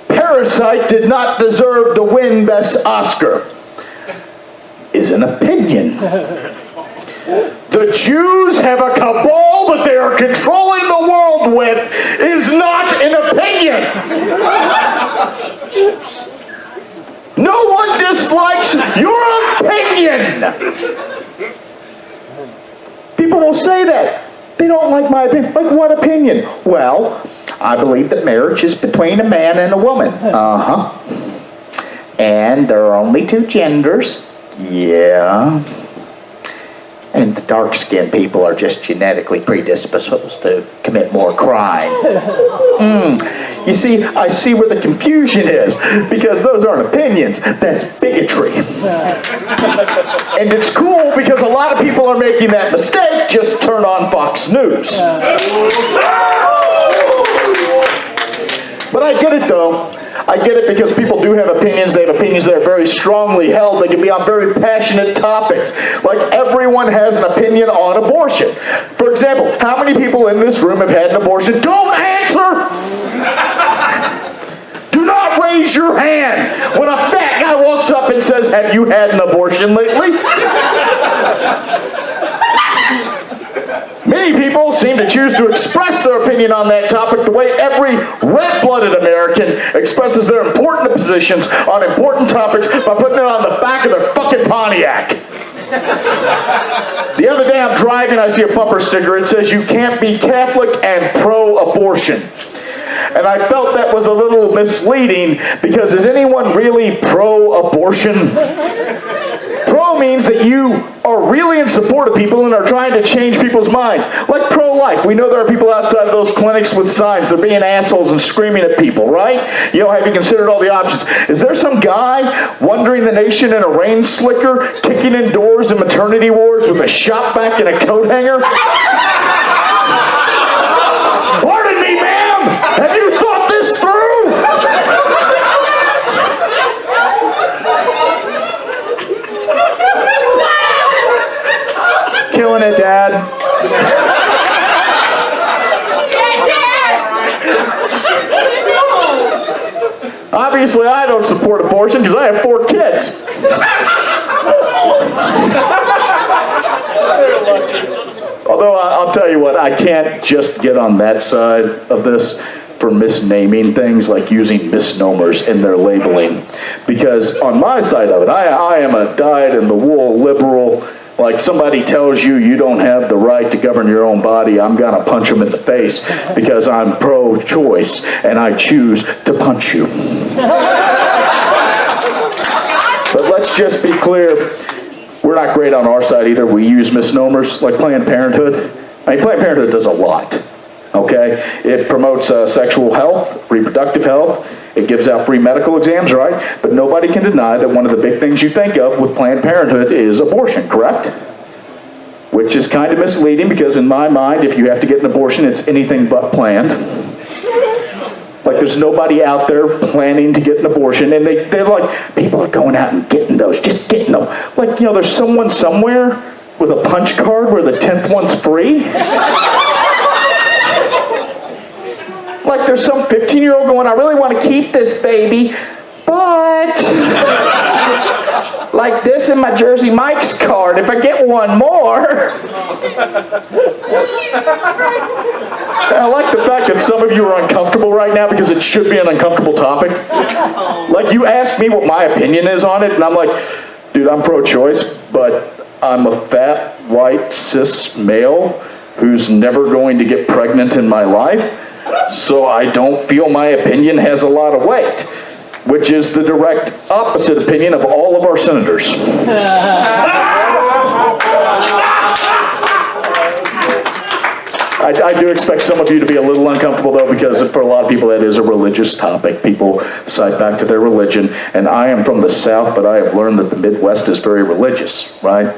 Speaker 6: Parasite did not deserve to win Best Oscar is an opinion. The Jews have a cabal that they are controlling the world with is not an opinion. No one dislikes your opinion. People will say that. They don't like my opinion. Like what opinion? Well, I believe that marriage is between a man and a woman. Uh-huh. And there are only two genders. Yeah. And the dark-skinned people are just genetically predisposed to commit more crime. You see, I see where the confusion is, because those aren't opinions, that's bigotry. And it's cool because a lot of people are making that mistake. Just turn on Fox News. But I get it, though. I get it because people do have opinions. They have opinions that are very strongly held. They can be on very passionate topics. Like everyone has an opinion on abortion. For example, how many people in this room have had an abortion? Don't answer! Do not raise your hand when a fat guy walks up and says, have you had an abortion lately? Many people seem to choose to express their opinion on that topic the way every red-blooded American expresses their important positions on important topics by putting it on the back of their fucking Pontiac. The other day I'm driving, I see a bumper sticker. It says, you can't be Catholic and pro-abortion. And I felt that was a little misleading because is anyone really pro-abortion? Pro means that you are really in support of people and are trying to change people's minds. Like pro-life. We know there are people outside of those clinics with signs. They're being assholes and screaming at people, right? You know, have you considered all the options? Is there some guy wandering the nation in a rain slicker, kicking in doors in maternity wards with a shop vac and a coat hanger? Pardon me, ma'am! Have you thought this through?
Speaker 1: Killing it, Dad. Obviously, I don't support abortion because I have 4 kids. Although, I'll tell you what, I can't just get on that side of this.
Speaker 6: for misnaming things, like using misnomers in their labeling. Because on my side of it, I am a dyed-in-the-wool liberal. Like, somebody tells you you don't have the right to govern your own body, I'm going to punch them in the face because I'm pro-choice and I choose to punch you. But let's just be clear, we're not great on our side either. We use misnomers like Planned Parenthood. I mean, Planned Parenthood does a lot, okay? It promotes sexual health, reproductive health. It gives out free medical exams, right? But nobody can deny that one of the big things you think of with Planned Parenthood is abortion, correct? Which is kind of misleading because in my mind, if you have to get an abortion, it's anything but planned. Like, there's nobody out there planning to get an abortion, and they're like, people are going out and getting those, just getting them. Like, you know, there's someone somewhere with a punch card where the 10th one's free. Like, there's some 15-year-old going, I really want to keep this baby, but like this in my Jersey Mike's card, if I get one more.
Speaker 7: Jesus Christ.
Speaker 6: I like the fact that some of you are uncomfortable right now because it should be an uncomfortable topic. Like, you asked me what my opinion is on it, and I'm like, dude, I'm pro-choice, but I'm a fat, white, cis male who's never going to get pregnant in my life, so I don't feel my opinion has a lot of weight, which is the direct opposite opinion of all of our senators. I do expect some of you to be a little uncomfortable, though, because for a lot of people that is a religious topic. People cite back to their religion, and I am from the South, but I have learned that the Midwest is very religious, right?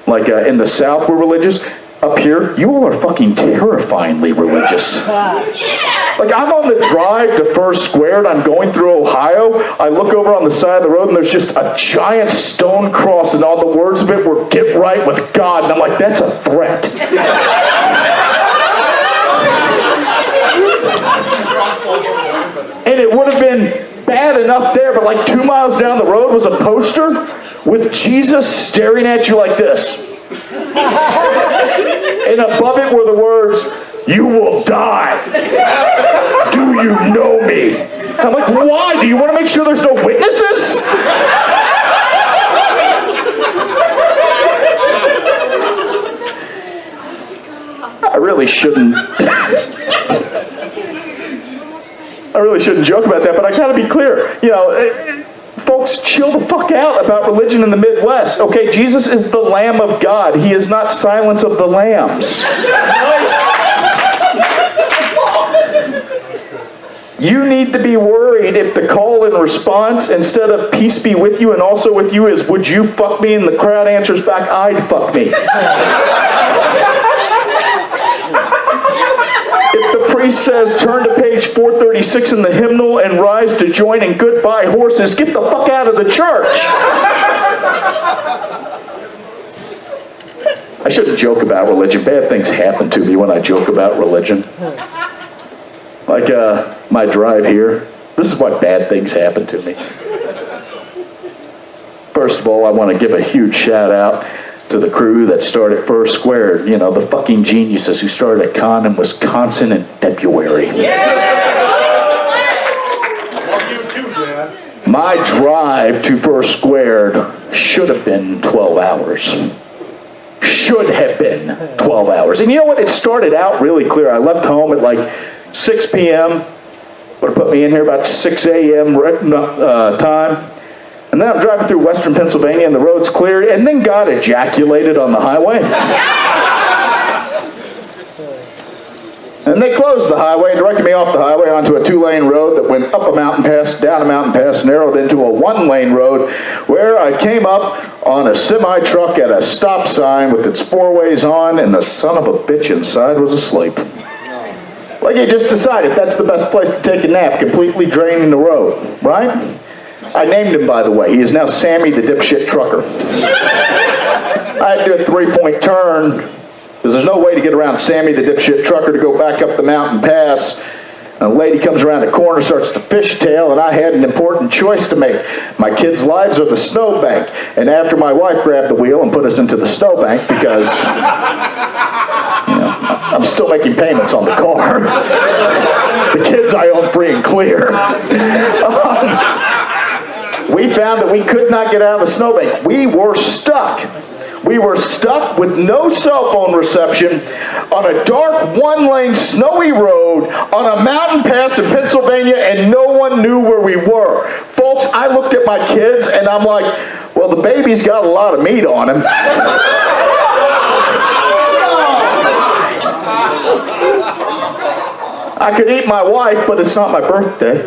Speaker 6: Like, in the South, we're religious. Up here, you all are fucking terrifyingly religious. Like, I'm on the drive to Fursquared. I'm going through Ohio. I look over on the side of the road, and there's just a giant stone cross, and all the words of it were, "Get right with God." And I'm like, that's a threat. And it would have been bad enough there, but like 2 miles down the road was a poster with Jesus staring at you like this. And above it were the words, "You will die. Do you know me?" I'm like, why? Do you want to make sure there's no witnesses? I really shouldn't joke about that, but I gotta be clear. You know, folks, chill the fuck out about religion in the Midwest. Okay, Jesus is the Lamb of God. He is not Silence of the Lambs. You need to be worried if the call and response, instead of "peace be with you and also with you," is "would you fuck me?" and the crowd answers back, "I'd fuck me." If the priest says, "turn to page 436 in the hymnal and rise to join in Goodbye Horses," get the fuck out of the church. I shouldn't joke about religion. Bad things happen to me when I joke about religion. Like my drive here. This is why bad things happen to me. First of all, I want to give a huge shout out to the crew that started Fursquared. You know, the fucking geniuses who started a con in Wisconsin in February. My drive to Fursquared should have been 12 hours. Should have been 12 hours. And you know what? It started out really clear. I left home at like 6 p.m. Would have put me in here about 6 a.m. Time. And then I'm driving through western Pennsylvania and the road's clear, and then God ejaculated on the highway. And they closed the highway and directed me off the highway onto a 2-lane road that went up a mountain pass, down a mountain pass, narrowed into a 1-lane road, where I came up on a semi-truck at a stop sign with its 4-ways on, and the son of a bitch inside was asleep. Like, he just decided that's the best place to take a nap, completely draining the road, right? I named him, by the way. He is now Sammy the dipshit trucker. I had to do a 3-point turn, because there's no way to get around Sammy the dipshit trucker to go back up the mountain pass. And a lady comes around the corner, starts to fishtail, and I had an important choice to make. My kids' lives are the snowbank. And after my wife grabbed the wheel and put us into the snowbank, because, you know, I'm still making payments on the car. The kids I own free and clear. We found that we could not get out of the snowbank. We were stuck. We were stuck with no cell phone reception on a dark, one-lane, snowy road on a mountain pass in Pennsylvania, and no one knew where we were. Folks, I looked at my kids, and I'm like, well, the baby's got a lot of meat on him. I could eat my wife, but it's not my birthday.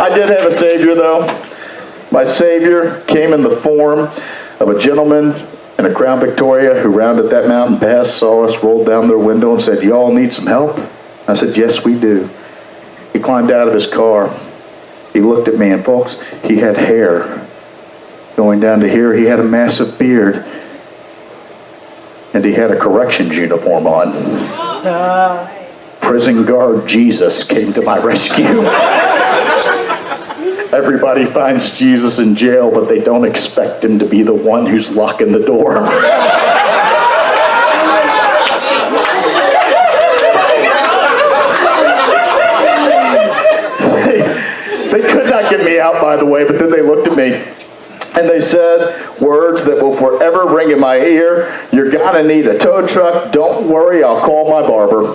Speaker 6: I did have a Savior, though. My Savior came in the form of a gentleman in a Crown Victoria who rounded that mountain pass, saw us, rolled down their window and said, "You all need some help?" I said, "Yes, we do." He climbed out of his car. He looked at me, and folks, he had hair going down to here. He had a massive beard. And he had a corrections uniform on. Prison guard Jesus came to my rescue. Everybody finds Jesus in jail, but they don't expect him to be the one who's locking the door. They could not get me out, by the way, but then they looked at me and they said words that will forever ring in my ear. "You're gonna need a tow truck. Don't worry, I'll call my barber."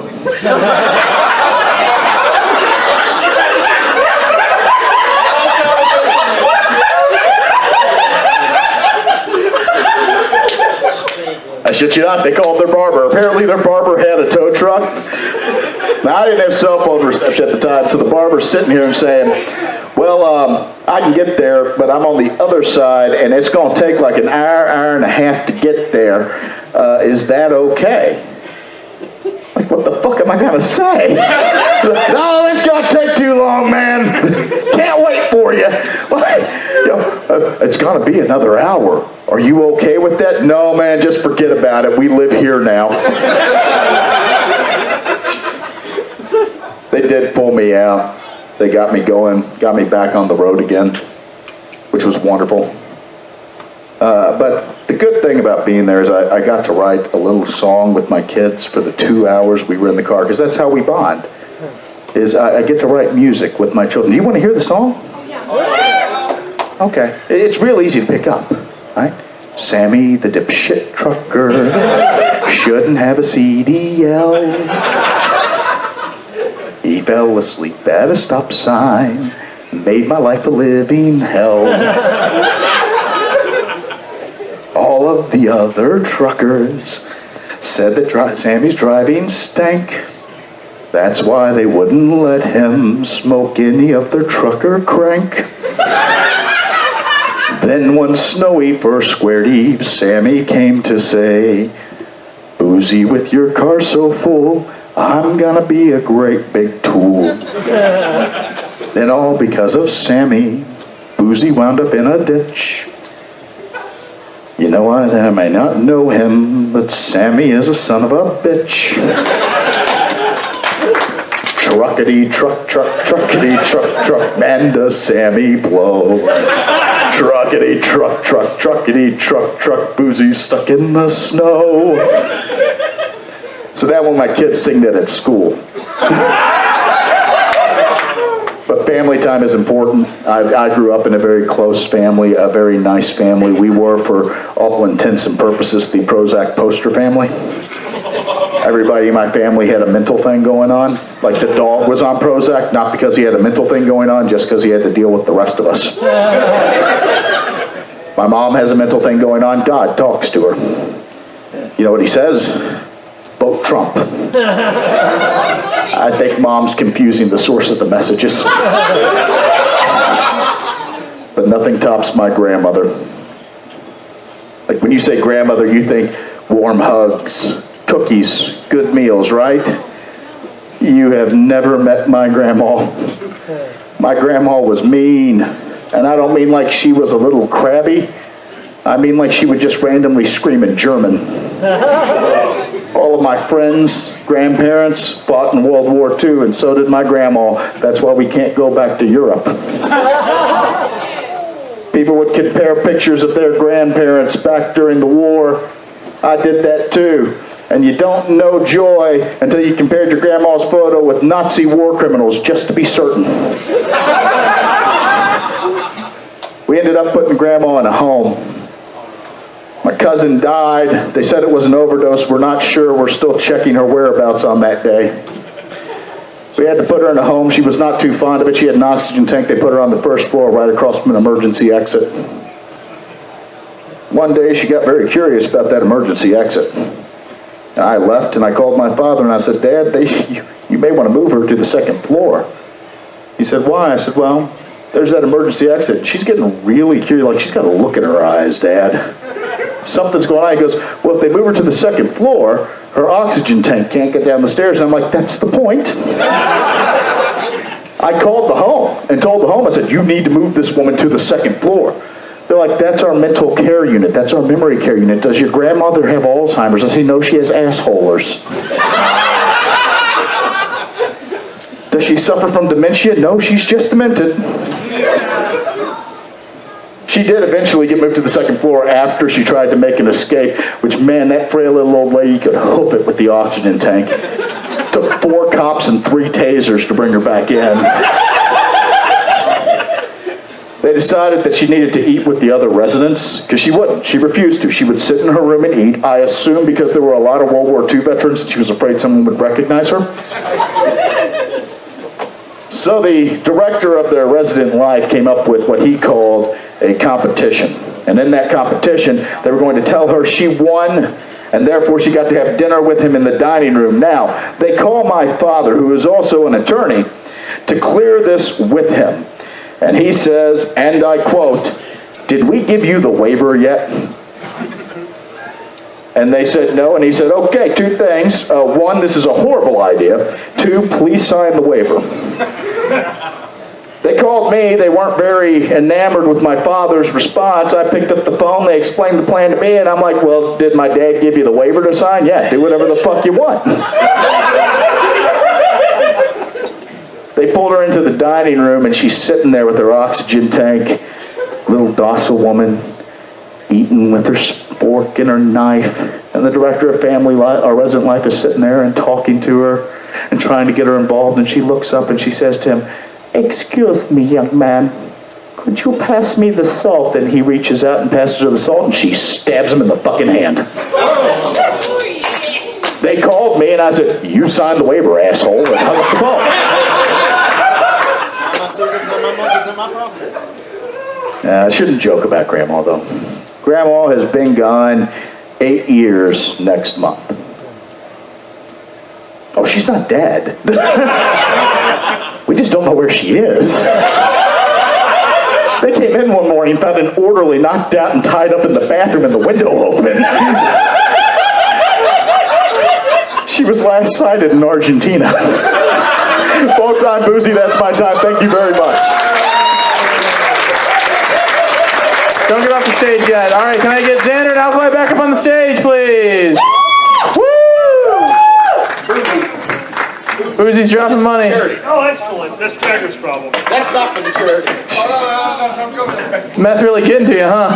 Speaker 6: I shit you not, they called their barber. Apparently their barber had a tow truck. Now, I didn't have cell phone reception at the time, so the barber's sitting here and saying, "Well, I can get there, but I'm on the other side, and it's going to take like an hour and a half to get there. Is that okay?" Like, what the fuck am I going to say? "No, it's going to take too long, man. Can't wait for you." "It's going to be another hour. Are you okay with that?" "No, man, just forget about it. We live here now." They did pull me out. They got me going, got me back on the road again, which was wonderful. But the good thing about being there is I got to write a little song with my kids for the 2 hours we were in the car, because that's how we bond, is I get to write music with my children. Do you want to hear the song? Okay. It's real easy to pick up, right? Sammy the dipshit trucker shouldn't have a CDL. He fell asleep at a stop sign, made my life a living hell. All of the other truckers said that Sammy's driving stank. That's why they wouldn't let him smoke any of their trucker crank. Then one snowy Fursquared eve, Sammy came to say, "Boozy, with your car so full, I'm gonna be a great big tool." Then all because of Sammy, Boozy wound up in a ditch. You know, I may not know him, but Sammy is a son of a bitch. Truckity truck, truckity truck, man does Sammy blow. Truckity truck, truckity truck, Boozy stuck in the snow. So that when my kids sing that at school. But family time is important. I grew up in a very close family, a very nice family. We were, for all intents and purposes, the Prozac poster family. Everybody in my family had a mental thing going on. Like the dog was on Prozac, not because he had a mental thing going on, just because he had to deal with the rest of us. My mom has a mental thing going on. God talks to her. You know what he says? Vote Trump. I think mom's confusing the source of the messages. But nothing tops my grandmother. Like when you say grandmother, you think warm hugs, cookies, good meals, right? You have never met my grandma. My grandma was mean. And I don't mean like she was a little crabby. I mean like she would just randomly scream in German. All of my friends, grandparents fought in World War II, and so did my grandma. That's why we can't go back to Europe. People would compare pictures of their grandparents back during the war. I did that too. And you don't know joy until you compared your grandma's photo with Nazi war criminals, just to be certain. We ended up putting Grandma in a home. My cousin died. They said it was an overdose. We're not sure. We're still checking her whereabouts on that day. We had to put her in a home. She was not too fond of it. She had an oxygen tank. They put her on the first floor right across from an emergency exit. One day she got very curious about that emergency exit. I left and I called my father and I said, Dad, you may want to move her to the second floor. He said, why? I said, well, there's that emergency exit. She's getting really curious, like she's got a look in her eyes, Dad. Something's going on. He goes, well, if they move her to the second floor, her oxygen tank can't get down the stairs. And I'm like, that's the point. I called the home and told the home, I said, you need to move this woman to the second floor. They're like, that's our mental care unit. That's our memory care unit. Does your grandmother have Alzheimer's? I say, no, she has assholers. Does she suffer from dementia? No, she's just demented. She did eventually get moved to the second floor after she tried to make an escape, which, man, that frail little old lady could hoof it with the oxygen tank. Took 4 cops and 3 tasers to bring her back in. They decided that she needed to eat with the other residents, because she wouldn't. She refused to. She would sit in her room and eat, I assume because there were a lot of World War II veterans and she was afraid someone would recognize her. So the director of their resident life came up with what he called a competition. And in that competition, they were going to tell her she won, and therefore she got to have dinner with him in the dining room. Now, they call my father, who is also an attorney, to clear this with him. And he says, and I quote, did we give you the waiver yet? And they said no, and he said, okay, 2 things. 1, this is a horrible idea. 2, please sign the waiver. They called me. They weren't very enamored with my father's response. I picked up the phone. They explained the plan to me, and I'm like, well, did my dad give you the waiver to sign? Yeah, do whatever the fuck you want. They pulled her into the dining room, and she's sitting there with her oxygen tank, little docile woman, eating with her fork and her knife. And the director of family life, our resident life, is sitting there and talking to her and trying to get her involved. And she looks up and she says to him, excuse me, young man, could you pass me the salt? And he reaches out and passes her the salt, and she stabs him in the fucking hand. They called me, and I said, you signed the waiver, asshole, and hung up the phone. I shouldn't joke about Grandma, though. Grandma has been gone 8 years next month. Oh, she's not dead. We just don't know where she is. They came in one morning and found an orderly knocked out and tied up in the bathroom and the window open. She was last sighted in Argentina. Folks, I'm Boozy. That's my time. Thank you very much.
Speaker 1: Don't get off the stage yet. All right, can I get Xander and Alkali back up on the stage, please? Woo! Boozy's dropping money.
Speaker 2: Oh, excellent. That's Jagger's problem.
Speaker 8: That's not for the charity.
Speaker 1: Meth really getting to you, huh?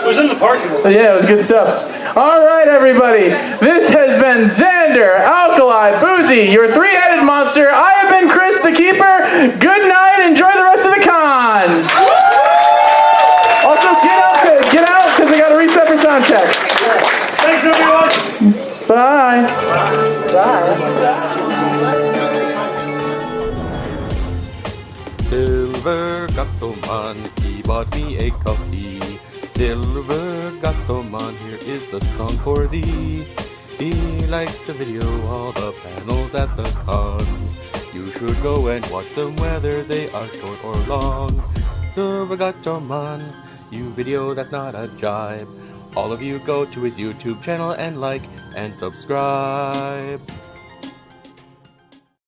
Speaker 2: It was in the parking lot.
Speaker 1: Yeah, it was good stuff. All right, everybody. This has been Xander, Alkali, Boozy, your 3-headed monster. I have been Chris the Keeper. Good night. Enjoy the rest of the con. Also, get out, because we got to reset for sound check.
Speaker 2: Thanks, everyone.
Speaker 1: Bye.
Speaker 9: Silver Gato Man, he bought me a coffee. Silver Gato Man, here is the song for thee. He likes to video all the panels at the cons. You should go and watch them whether they are short or long. Silver Gato Man, you video that's not a jibe. All of you go to his YouTube channel and like and subscribe.